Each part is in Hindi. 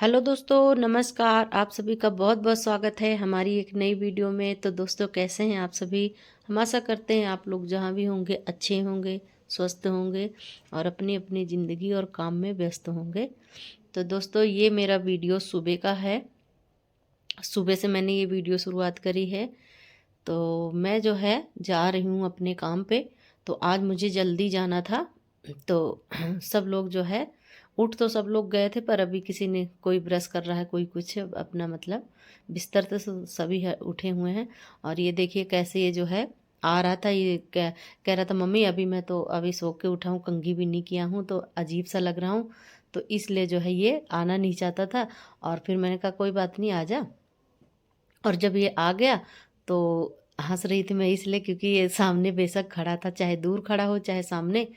हेलो दोस्तों, नमस्कार। आप सभी का बहुत बहुत स्वागत है हमारी एक नई वीडियो में। तो दोस्तों, कैसे हैं आप सभी? हम आशा करते हैं आप लोग जहाँ भी होंगे अच्छे होंगे, स्वस्थ होंगे और अपनी अपनी ज़िंदगी और काम में व्यस्त होंगे। तो दोस्तों, ये मेरा वीडियो सुबह का है। सुबह से मैंने ये वीडियो शुरुआत करी है। तो मैं जो है जा रही हूँ अपने काम पे। तो आज मुझे जल्दी जाना था। तो सब लोग जो है उठ तो सब लोग गए थे, पर अभी किसी ने, कोई ब्रश कर रहा है, कोई कुछ अपना मतलब बिस्तर से सभी है उठे हुए हैं। और ये देखिए कैसे ये जो है आ रहा था। ये कह रहा था, मम्मी अभी मैं तो अभी सो के उठा हूँ, कंघी भी नहीं किया हूँ, तो अजीब सा लग रहा हूँ। तो इसलिए जो है ये आना नहीं चाहता था। और फिर मैंने कहा कोई बात नहीं, आ जा। और जब ये आ गया तो हंस रही थी मैं इसलिए क्योंकि ये सामने बेशक खड़ा था, चाहे दूर खड़ा हो चाहे सामने,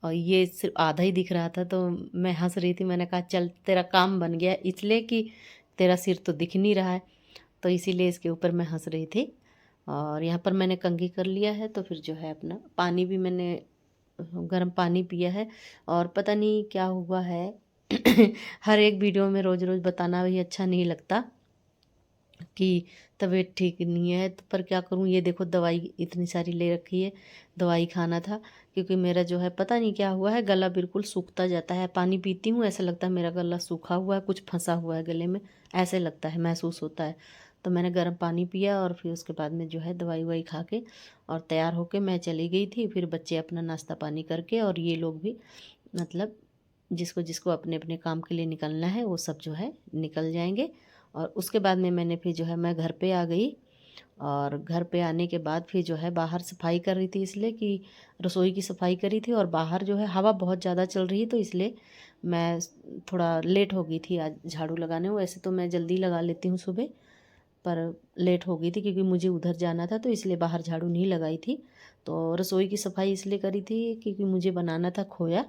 और ये सिर्फ आधा ही दिख रहा था। तो मैं हंस रही थी। मैंने कहा चल, तेरा काम बन गया, इसलिए कि तेरा सिर तो दिख नहीं रहा है। तो इसीलिए इसके ऊपर मैं हंस रही थी। और यहाँ पर मैंने कंघी कर लिया है। तो फिर जो है अपना पानी भी मैंने गर्म पानी पिया है। और पता नहीं क्या हुआ है हर एक वीडियो में रोज़ रोज़ बताना भी अच्छा नहीं लगता कि तबीयत ठीक नहीं है। तो पर क्या करूँ, ये देखो दवाई इतनी सारी ले रखी है। दवाई खाना था क्योंकि मेरा जो है पता नहीं क्या हुआ है, गला बिल्कुल सूखता जाता है। पानी पीती हूँ ऐसा लगता है मेरा गला सूखा हुआ है, कुछ फंसा हुआ है गले में, ऐसे लगता है, महसूस होता है। तो मैंने गर्म पानी पिया और फिर उसके बाद में जो है दवाई ववाई खा के और तैयार होके मैं चली गई थी। फिर बच्चे अपना नाश्ता पानी करके और ये लोग भी मतलब जिसको जिसको अपने अपने काम के लिए निकलना है वो सब जो है निकल जाएंगे। और उसके बाद में मैंने फिर जो है मैं घर पे आ गई। और घर पे आने के बाद फिर जो है बाहर सफाई कर रही थी, इसलिए कि रसोई की सफाई करी थी। और बाहर जो है हवा बहुत ज़्यादा चल रही है, तो इसलिए मैं थोड़ा लेट हो गई थी आज झाड़ू लगाने। वैसे तो मैं जल्दी लगा लेती हूँ सुबह, पर लेट हो गई थी क्योंकि मुझे उधर जाना था, तो इसलिए बाहर झाड़ू नहीं लगाई थी। तो रसोई की सफाई इसलिए करी थी क्योंकि मुझे बनाना था खोया।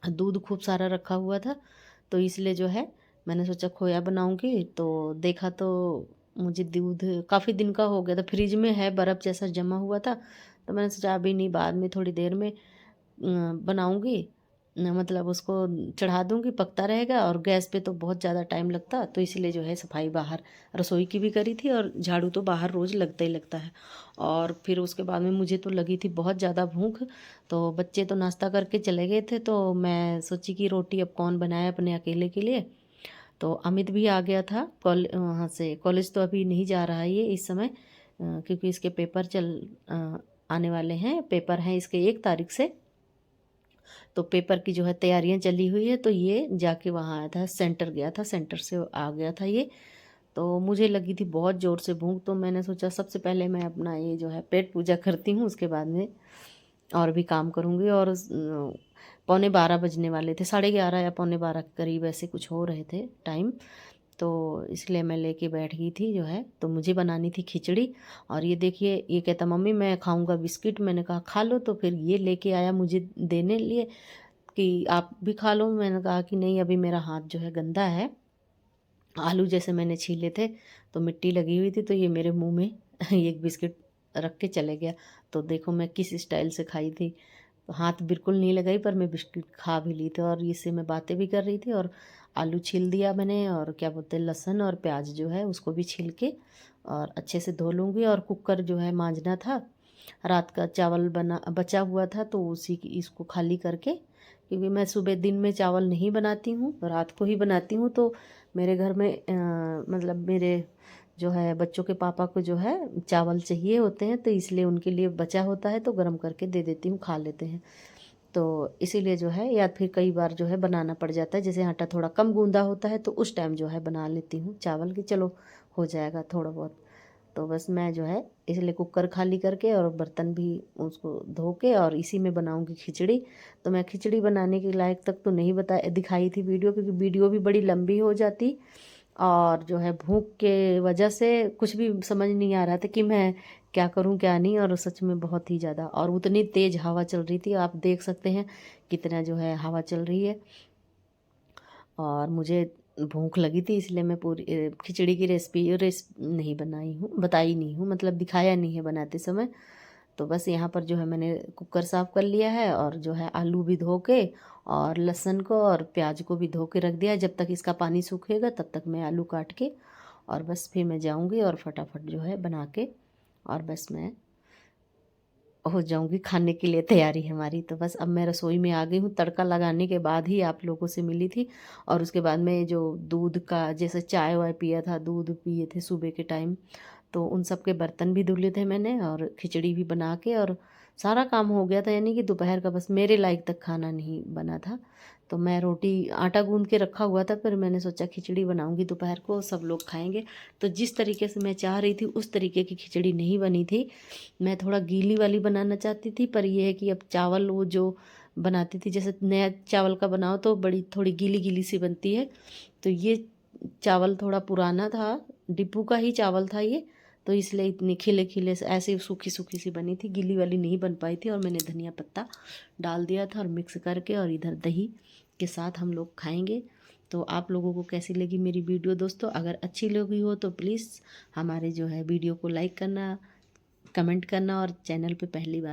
दूध खूब सारा रखा हुआ था, तो इसलिए जो है मैंने सोचा खोया बनाऊंगी। तो देखा तो मुझे दूध काफ़ी दिन का हो गया था, फ्रिज में है, बर्फ़ जैसा जमा हुआ था। तो मैंने सोचा अभी नहीं, बाद में थोड़ी देर में बनाऊंगी, मतलब उसको चढ़ा दूंगी, पकता रहेगा। और गैस पे तो बहुत ज़्यादा टाइम लगता, तो इसलिए जो है सफाई बाहर रसोई की भी करी थी और झाड़ू तो बाहर रोज़ लगता ही लगता है। और फिर उसके बाद में मुझे तो लगी थी बहुत ज़्यादा भूख। तो बच्चे तो नाश्ता करके चले गए थे, तो मैं सोची कि रोटी अब कौन बनाए अपने अकेले के लिए। तो अमित भी आ गया था वहाँ से। कॉलेज तो अभी नहीं जा रहा है ये इस समय, क्योंकि इसके पेपर आने वाले हैं। पेपर हैं इसके 1 तारीख से। तो पेपर की जो है तैयारियां चली हुई है। तो ये जाके वहाँ आया था, सेंटर गया था, सेंटर से आ गया था ये। तो मुझे लगी थी बहुत ज़ोर से भूख, तो मैंने सोचा सबसे पहले मैं अपना ये जो है पेट पूजा करती हूँ, उसके बाद में और भी काम करूँगी। और 11:15 बजने वाले थे, 11:30 या 11:15 के करीब ऐसे कुछ हो रहे थे टाइम। तो इसलिए मैं लेके बैठ गई थी जो है। तो मुझे बनानी थी खिचड़ी। और ये देखिए, ये कहता मम्मी मैं खाऊंगा बिस्किट। मैंने कहा खा लो। तो फिर ये लेके आया मुझे देने लिए कि आप भी खा लो। मैंने कहा कि नहीं, अभी मेरा हाथ जो है गंदा है। आलू जैसे मैंने छीले थे तो मिट्टी लगी हुई थी, तो ये मेरे मुंह में एक बिस्किट रख के चले गया। तो देखो मैं किस स्टाइल से खाई थी। तो हाथ बिल्कुल नहीं लगाई, पर मैं बिस्किट खा भी ली थी और इससे मैं बातें भी कर रही थी। और आलू छील दिया मैंने, और क्या बोलते हैं, लहसुन और प्याज जो है उसको भी छील के और अच्छे से धो लूँगी। और कुकर जो है मांजना था, रात का चावल बना बचा हुआ था, तो उसी की इसको खाली करके, क्योंकि मैं सुबह दिन में चावल नहीं बनाती हूँ, रात को ही बनाती हूँ। तो मेरे घर में मतलब मेरे जो है बच्चों के पापा को जो है चावल चाहिए होते हैं, तो इसलिए उनके लिए बचा होता है तो गर्म करके दे देती हूँ, खा लेते हैं। तो इसीलिए जो है, या फिर कई बार जो है बनाना पड़ जाता है, जैसे आटा थोड़ा कम गूंदा होता है तो उस टाइम जो है बना लेती हूँ चावल की, चलो हो जाएगा थोड़ा बहुत। तो बस मैं जो है इसलिए कुकर खाली करके और बर्तन भी उसको धो के और इसी में बनाऊंगी खिचड़ी। तो मैं खिचड़ी बनाने के लायक तक तो नहीं बता दिखाई थी वीडियो, क्योंकि वीडियो भी बड़ी लंबी हो जाती। और जो है भूख के वजह से कुछ भी समझ नहीं आ रहा था कि मैं क्या करूं क्या नहीं। और सच में बहुत ही ज़्यादा, और उतनी तेज़ हवा चल रही थी, आप देख सकते हैं कितना जो है हवा चल रही है। और मुझे भूख लगी थी, इसलिए मैं पूरी खिचड़ी की रेसिपी नहीं बनाई हूँ, बताई नहीं हूँ, मतलब दिखाया नहीं है बनाते समय। तो बस यहाँ पर जो है मैंने कुकर साफ़ कर लिया है और जो है आलू भी धो के और लहसुन को और प्याज को भी धो के रख दिया है। जब तक इसका पानी सूखेगा तब तक मैं आलू काट के और बस फिर मैं जाऊँगी और फटाफट जो है बना के और बस मैं हो जाऊँगी, खाने के लिए तैयारी है हमारी। तो बस अब मैं रसोई में आ गई हूँ। तड़का लगाने के बाद ही आप लोगों से मिली थी और उसके बाद में जो दूध का जैसे चाय वाय पिया था, दूध पिए थे सुबह के टाइम, तो उन सब के बर्तन भी धुले थे मैंने और खिचड़ी भी बना के और सारा काम हो गया था। यानी कि दोपहर का बस मेरे लायक तक खाना नहीं बना था। तो मैं रोटी आटा गूँध के रखा हुआ था, फिर मैंने सोचा खिचड़ी बनाऊँगी दोपहर को, सब लोग खाएँगे। तो जिस तरीके से मैं चाह रही थी उस तरीके की खिचड़ी नहीं बनी थी। मैं थोड़ा गीली वाली बनाना चाहती थी, पर ये है कि अब चावल वो जो बनाती थी, जैसे नया चावल का बनाओ तो बड़ी थोड़ी गीली-गीली सी बनती है। तो ये चावल थोड़ा पुराना था, डिपू का ही चावल था ये, तो इसलिए इतनी खिले-खिले से ऐसे सूखी-सूखी सी बनी थी, गीली वाली नहीं बन पाई थी। और मैंने धनिया पत्ता डाल दिया था और मिक्स करके और इधर दही के साथ हम लोग खाएँगे। तो आप लोगों को कैसी लगी मेरी वीडियो दोस्तों? अगर अच्छी लगी हो तो प्लीज़ हमारे जो है वीडियो को लाइक करना, कमेंट करना और चैनल पे पहली बार